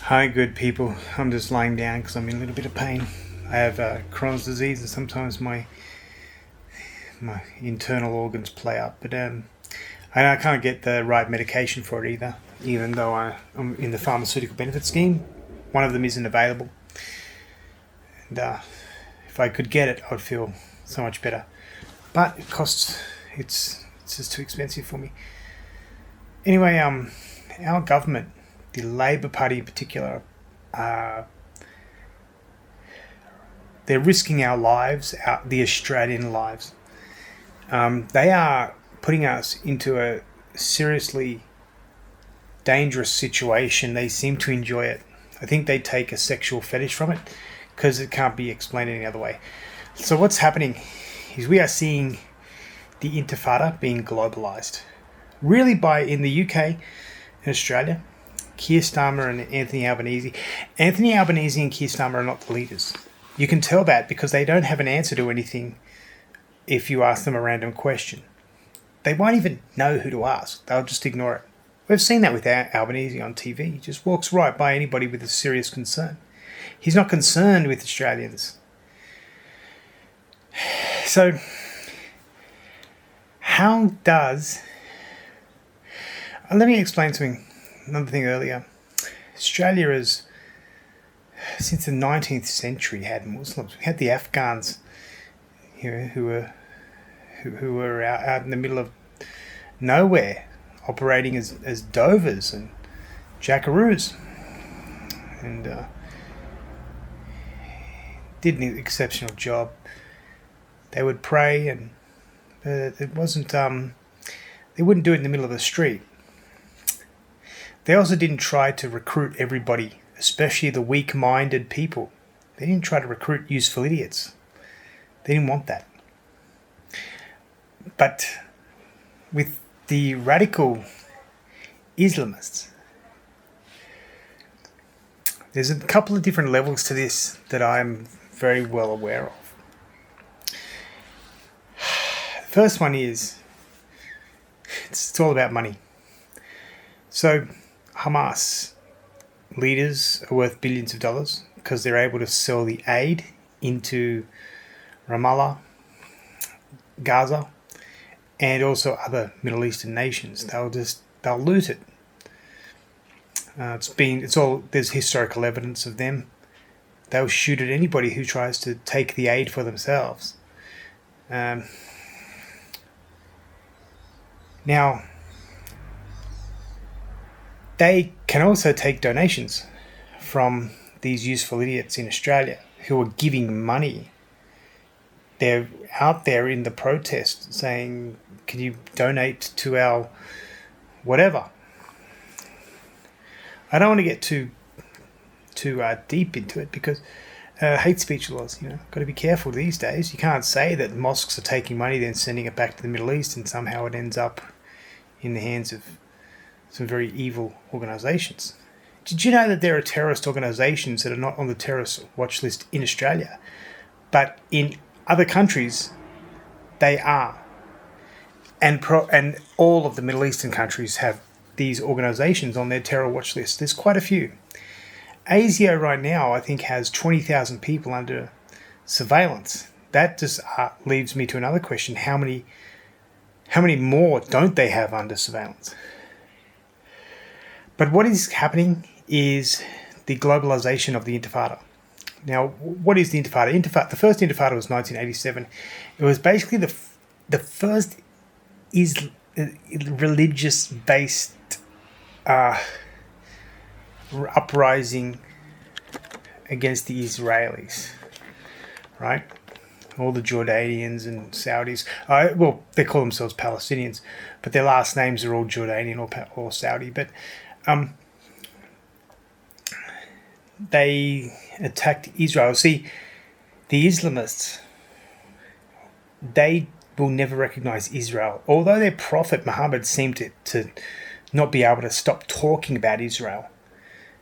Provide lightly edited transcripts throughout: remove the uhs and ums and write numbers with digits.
Hi, good people. I'm just lying down because I'm in a little bit of pain. I have Crohn's disease, and sometimes my internal organs play up. But I can't get the right medication for it either. Even though I'm in the pharmaceutical benefit scheme, one of them isn't available. And if I could get it, I would feel so much better. But it costs. It's just too expensive for me. Anyway, our government, the Labor Party in particular, they're risking our lives, the Australian lives. They are putting us into a seriously dangerous situation. They seem to enjoy it. I think they take a sexual fetish from it because it can't be explained any other way. So what's happening is we are seeing the Intifada being globalized. Really in the UK and Australia, Keir Starmer and Anthony Albanese. Anthony Albanese and Keir Starmer are not the leaders. You can tell that because they don't have an answer to anything if you ask them a random question. They won't even know who to ask. They'll just ignore it. We've seen that with Albanese on TV. He just walks right by anybody with a serious concern. He's not concerned with Australians. So, how does... Let me explain something. Another thing earlier. Australia has, since the 19th century, had Muslims. We had the Afghans, who were out in the middle of nowhere, operating as dovers and jackaroos, and did an exceptional job. They would pray, and it wasn't. They wouldn't do it in the middle of the street. They also didn't try to recruit everybody, especially the weak-minded people. They didn't try to recruit useful idiots. They didn't want that. But with the radical Islamists, there's a couple of different levels to this that I'm very well aware of. The first one is, it's all about money. So Hamas leaders are worth billions of dollars because they're able to sell the aid into Ramallah, Gaza, and also other Middle Eastern nations. They'll loot it. There's historical evidence of them. They'll shoot at anybody who tries to take the aid for themselves. Now, they can also take donations from these useful idiots in Australia who are giving money. They're out there in the protest saying, can you donate to our whatever? I don't want to get too deep into it because hate speech laws, got to be careful these days. You can't say that mosques are taking money then sending it back to the Middle East and somehow it ends up in the hands of some very evil organisations. Did you know that there are terrorist organisations that are not on the terrorist watch list in Australia, but in other countries they are? And all of the Middle Eastern countries have these organisations on their terror watch list. There's quite a few. ASIO right now, I think, has 20,000 people under surveillance. That just leaves me to another question: how many more don't they have under surveillance? But what is happening is the globalization of the Intifada. Now, what is the Intifada? The first Intifada was 1987. It was basically the first religious-based uprising against the Israelis, right? All the Jordanians and Saudis. They call themselves Palestinians, but their last names are all Jordanian or Saudi. But they attacked Israel. See, the Islamists, they will never recognize Israel. Although their prophet Muhammad seemed to not be able to stop talking about Israel.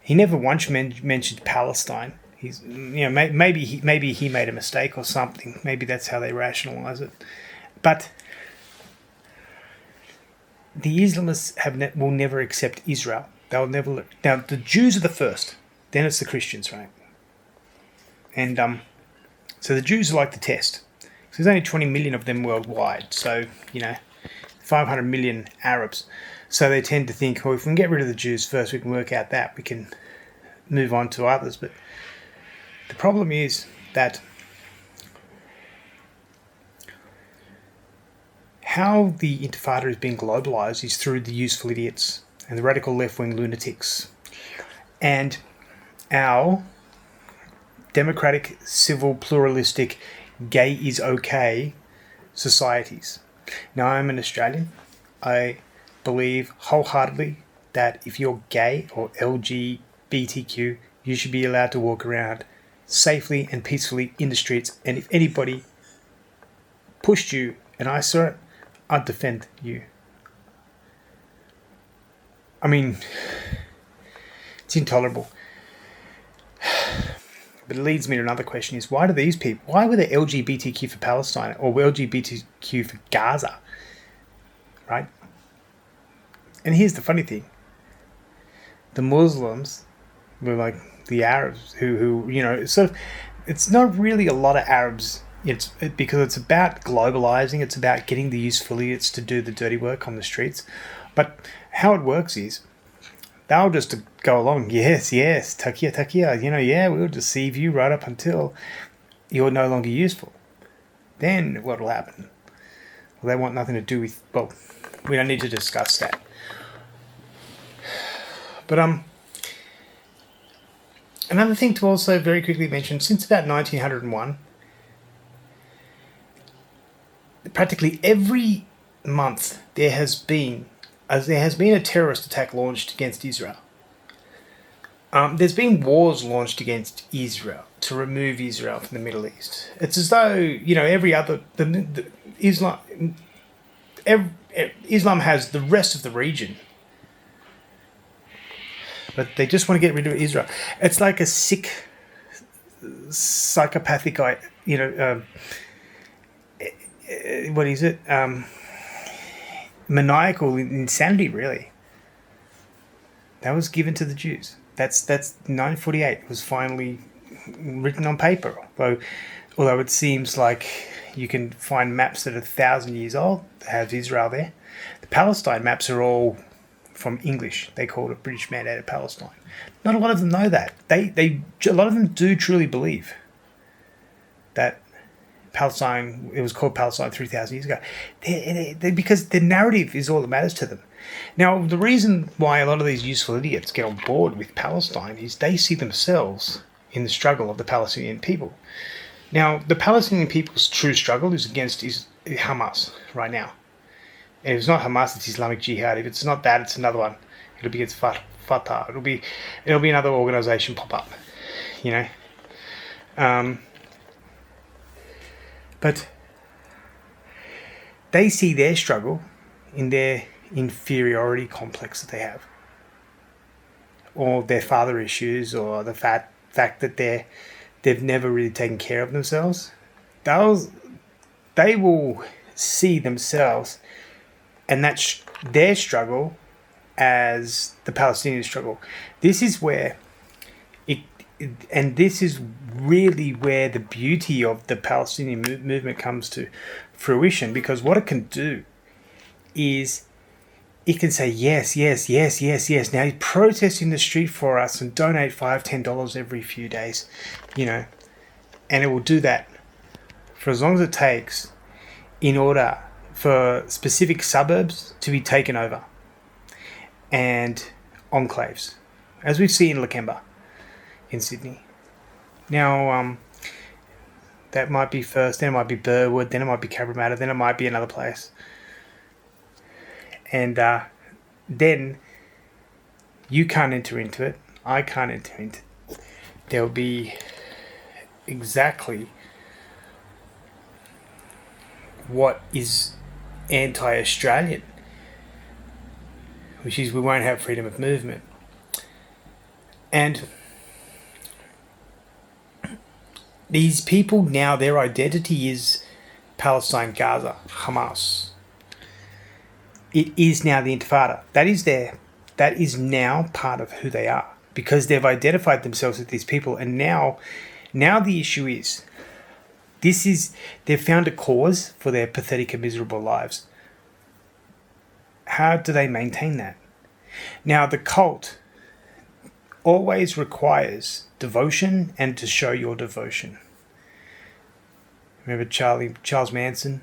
He never once mentioned Palestine. Maybe he made a mistake or something. Maybe that's how they rationalize it. But the Islamists will never accept Israel. They'll never look. Now, the Jews are the first. then it's the Christians, right? And so the Jews are like the test. So there's only 20 million of them worldwide. So, 500 million Arabs. So they tend to think, well, if we can get rid of the Jews first, we can work out that. We can move on to others. But the problem is that how the Intifada is being globalised is through the useful idiots and the radical left-wing lunatics and our democratic, civil, pluralistic, gay is okay societies. Now, I'm an Australian. I believe wholeheartedly that if you're gay or LGBTQ, you should be allowed to walk around safely and peacefully in the streets. And if anybody pushed you and I saw it, I'd defend you. I mean, it's intolerable. But it leads me to another question is, why were there LGBTQ for Palestine or LGBTQ for Gaza? Right? And here's the funny thing. The Muslims were like the Arabs who sort of, it's not really a lot of Arabs. Because it's about globalizing. It's about getting the useful idiots to do the dirty work on the streets. But how it works is they'll just go along. Yes, takia. We'll deceive you right up until you're no longer useful. Then what will happen? Well, they want nothing to do with. Well, we don't need to discuss that. But another thing to also very quickly mention: since about 1901. Practically every month there has been a terrorist attack launched against Israel. There's been wars launched against Israel to remove Israel from the Middle East. It's as though Islam has the rest of the region, but they just want to get rid of Israel. It's like a sick, psychopathic, what is it? Maniacal insanity, really. That was given to the Jews. That's 1948. It was finally written on paper. Although it seems like you can find maps that are 1,000 years old that have Israel there. The Palestine maps are all from English. They call it British Mandated Palestine. Not a lot of them know that. A lot of them do truly believe that Palestine, it was called Palestine 3,000 years ago, because the narrative is all that matters to them. Now, the reason why a lot of these useful idiots get on board with Palestine is they see themselves in the struggle of the Palestinian people. Now, the Palestinian people's true struggle is against Hamas right now. And if it's not Hamas, it's Islamic Jihad. If it's not that, it's another one. It'll be against Fatah. It'll be another organisation pop up, But they see their struggle in their inferiority complex that they have, or their father issues, or the fact that they've never really taken care of themselves. They will see themselves and their struggle as the Palestinian struggle. This is where this is really where the beauty of the Palestinian movement comes to fruition, because what it can do is it can say, yes. Now you protest in the street for us and donate $5-10 every few days, and it will do that for as long as it takes in order for specific suburbs to be taken over and enclaves, as we see in Lakemba in Sydney. Now, that might be first, then it might be Burwood, then it might be Cabramatta, then it might be another place. And then you can't enter into it, I can't enter into it. There'll be exactly what is anti-Australian, which is we won't have freedom of movement. And these people now, their identity is Palestine, Gaza, Hamas. It is now the Intifada. That is now part of who they are. because they've identified themselves with these people. And now the issue is, they've found a cause for their pathetic and miserable lives. How do they maintain that? Now, the cult always requires devotion and to show your devotion. Remember Charles Manson?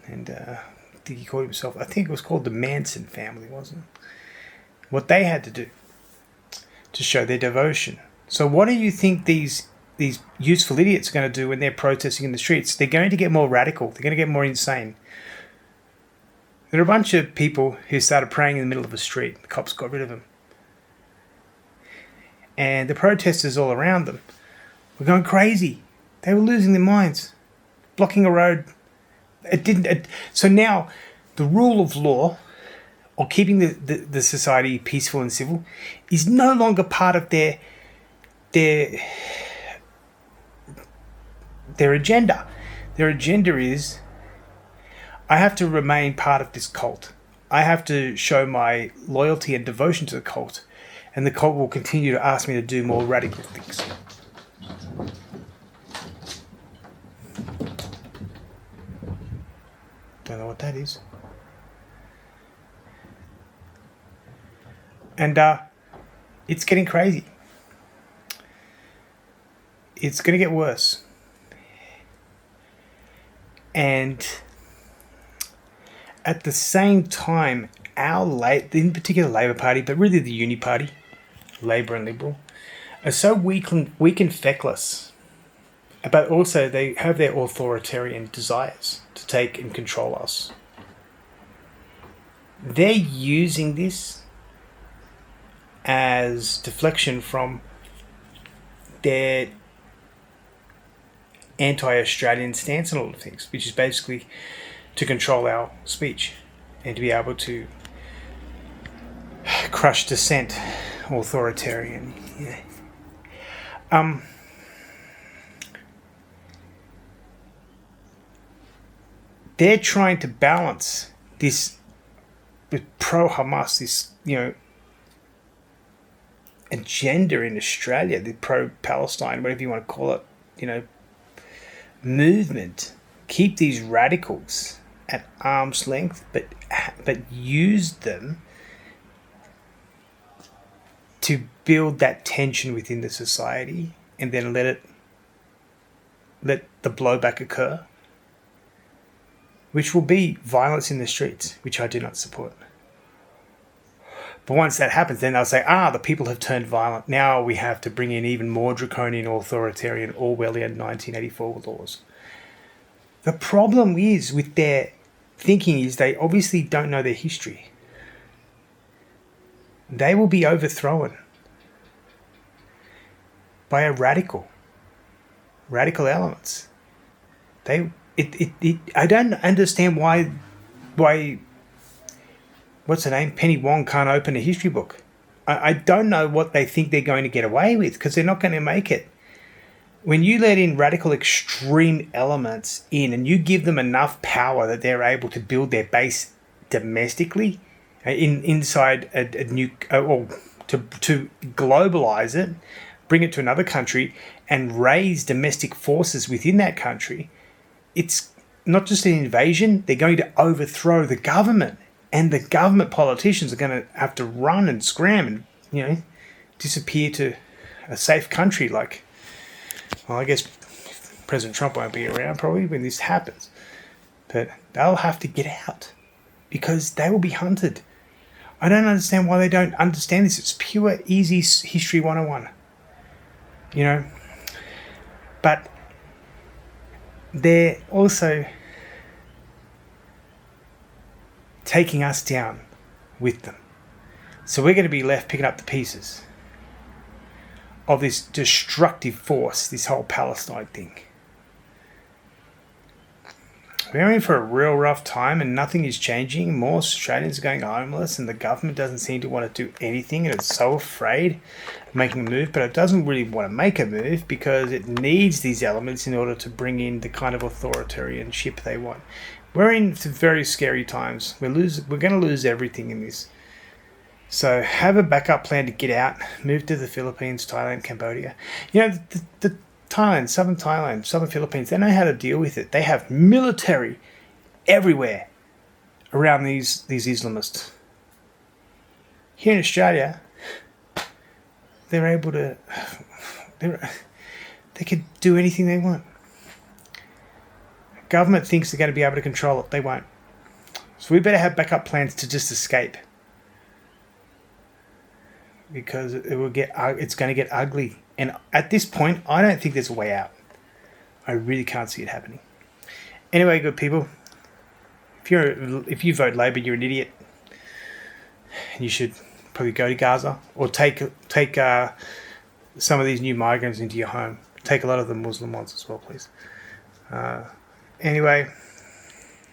And I think he called himself, I think it was called the Manson family, wasn't it? What they had to do to show their devotion. So what do you think these useful idiots are going to do when they're protesting in the streets? They're going to get more radical. They're going to get more insane. There are a bunch of people who started praying in the middle of a street. The cops got rid of them. And the protesters all around them were going crazy. They were losing their minds, blocking a road. So now the rule of law, or keeping the society peaceful and civil, is no longer part of their agenda. Their agenda is, I have to remain part of this cult. I have to show my loyalty and devotion to the cult, and the cult will continue to ask me to do more radical things. Don't know what that is. And it's getting crazy. It's going to get worse. And at the same time, in particular Labour Party, but really the Uni Party, Labour and Liberal, are so weak and feckless. But also they have their authoritarian desires to take and control us. They're using this as deflection from their anti-Australian stance on a lot of things, which is basically to control our speech and to be able to crush dissent, authoritarian. Yeah. They're trying to balance this with pro-Hamas, this, agenda in Australia, the pro-Palestine, whatever you want to call it, movement. Keep these radicals at arm's length, but use them to build that tension within the society, and then let the blowback occur, which will be violence in the streets, which I do not support. But once that happens, then they'll say, the people have turned violent. Now we have to bring in even more draconian, authoritarian, Orwellian 1984 laws. The problem is with their thinking is they obviously don't know their history. They will be overthrown by radical elements. I don't understand why what's her name? Penny Wong can't open a history book. I don't know what they think they're going to get away with, because they're not going to make it. When you let in radical extreme elements in, and you give them enough power that they're able to build their base domestically, inside a new, or to globalize it, bring it to another country, and raise domestic forces within that country, it's not just an invasion. They're going to overthrow the government. And the government politicians are going to have to run and scram and, disappear to a safe country. I guess President Trump won't be around probably when this happens. But they'll have to get out because they will be hunted. I don't understand why they don't understand this. It's pure, easy history 101. But they're also taking us down with them. So we're going to be left picking up the pieces of this destructive force, this whole Palestine thing. We're in for a real rough time, and nothing is changing. More Australians are going homeless, and the government doesn't seem to want to do anything, and it's so afraid of making a move, but it doesn't really want to make a move because it needs these elements in order to bring in the kind of authoritarianship they want. We're in very scary times. We're going to lose everything in this. So have a backup plan to get out, move to the Philippines, Thailand, Cambodia. You know, the Thailand, southern Philippines, they know how to deal with it. They have military everywhere around these Islamists. Here in Australia, they're able to, they could do anything they want. Government thinks they're going to be able to control it. They won't. So we better have backup plans to just escape. Because it's going to get ugly. And at this point, I don't think there's a way out. I really can't see it happening. Anyway, good people, if you vote Labor, you're an idiot. And you should probably go to Gaza or take some of these new migrants into your home. Take a lot of the Muslim ones as well, please. Anyway,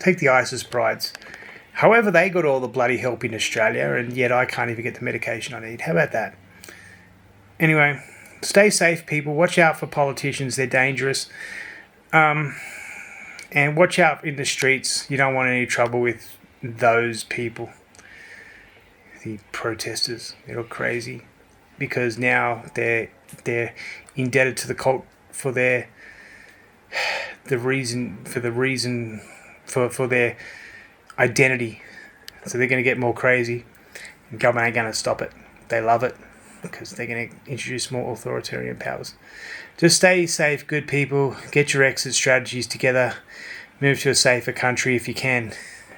take the ISIS brides. However, they got all the bloody help in Australia, and yet I can't even get the medication I need. How about that? Anyway, stay safe, people. Watch out for politicians. They're dangerous. And watch out in the streets. You don't want any trouble with those people. The protesters. They're all crazy. Because now they're indebted to the cult for their identity. So they're going to get more crazy. The government ain't going to stop it. They love it because they're going to introduce more authoritarian powers. Just stay safe, good people. Get your exit strategies together. Move to a safer country if you can.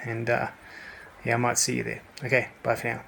And I might see you there. Okay, bye for now.